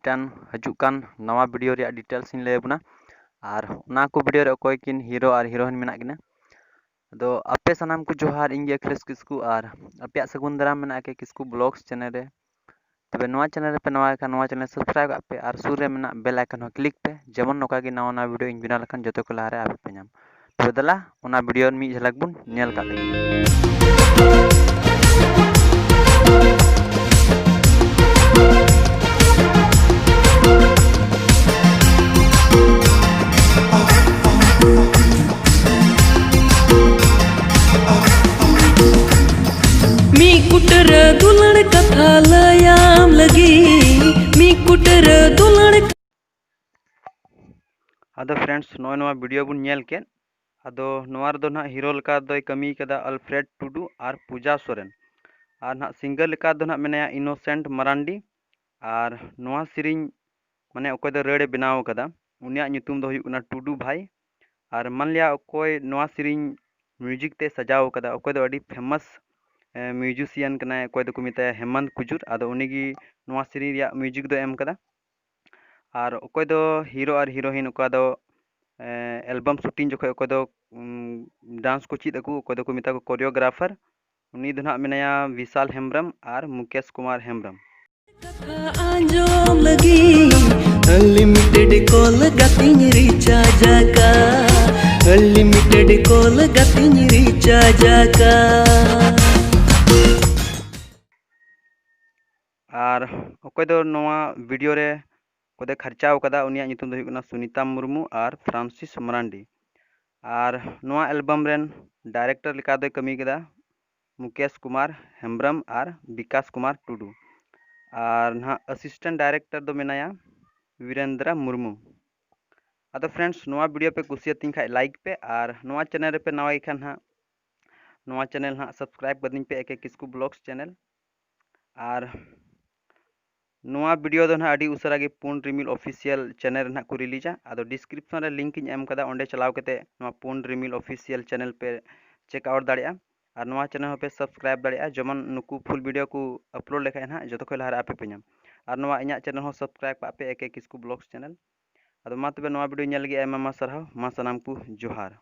Mitten हजुकान नवा video रे details in लेबना और ना को वीडियो रे कोई किन हीरो और हीरोइन मेना किना तो आपे सनाम को जोहार इंगे अखिलेश किस्कू और आपे सगुन दाराम मेना के किस्कू ब्लॉग्स चैनल रे तबे नवा चैनल रे पे नवा का नवा चैनल सब्सक्राइब आपे और सुर रे मेना बेल आइकन हो क्लिक पे जेमन नोका गे नवा नवा वीडियो इन बिना लखन जतो को लारे आपे पे नाम तो दला ओना वीडियो मी झलक बुन नेल का कुटर दुलड़ कथा लयाम लगी मी कुटर दुलड़ आदो फ्रेंड्स नवा नवा वीडियो बुन नेल के आदो नवा रे दो ना हीरो लका दो कमी कदा अल्फ्रेड टुडू और पूजा सोरेन और ना सिंगर लका दो ना मेना इनोसेंट मरांडी और नवा सिरिंग माने ओकोय दो रेड़े बनाव कदा उनिया nyutum दो हुयुक ना टुडू भाई और मान लिया ओकोय नवा सिरिंग म्यूजिक ते सजाव कदा ओकोय दो अडी फेमस म्यूजिशियन कना कोई दो को मिताया हेमंत कुजुर आदो उनीगी नवा सीरी रिया म्यूजिक दो एम कदा और कोई दो हीरो और हीरोइन को दो एल्बम शूटिंग जो कोई दो डांस को चीज को कोई दो को मिता को कोरियोग्राफर उनी दो ना मेनाया विशाल हेम्ब्रम और मुकेश कुमार हेम्ब्रम आंजोम लगी अनलिमिटेड कॉल गतिंग रिचार्ज का अनलिमिटेड कॉल गतिंग रिचार्ज का और ओकोय दो नवा वीडियो रे कोदे खर्चाव कदा उनिया nyutum दो हुयुकना सुनीता मुर्मू और फ्रांसिस मरांडी और नवा एल्बम रेन डायरेक्टर लिका दो कमी कदा मुकेश कुमार हेम्ब्रम और विकास कुमार टुडू और ना असिस्टेंट डायरेक्टर दो मेनाया वीरेंद्र मुर्मू आदो फ्रेंड्स नवा वीडियो पे कुसियतिन खाय लाइक पे और नवा चैनल पे नवा इखान हा नवा चैनल हा सब्सक्राइब कर दिन पे एक किसकू ब्लॉग्स चैनल और नवा वीडियो दो ना अडी उसरा गे पूर्ण रिमिल ऑफिशियल चैनल ना को रिलीजा आदो डिस्क्रिप्शन रे लिंक इन एम कदा ओंडे चलाव कते नवा पूर्ण रिमिल ऑफिशियल चैनल पे चेक आउट दाड़िया और नवा चैनल पे सब्सक्राइब दाड़िया जमन नुकु फुल वीडियो को अपलोड लेखाय ना जतो खय लहारा आपे पे नाम और नवा इnya चैनल हो सब्सक्राइब पापे एक किसकू ब्लॉग्स चैनल आदो मा तबे नवा वीडियो नेल लगी आयमा मा सरहाव मा सनाम को जोहार।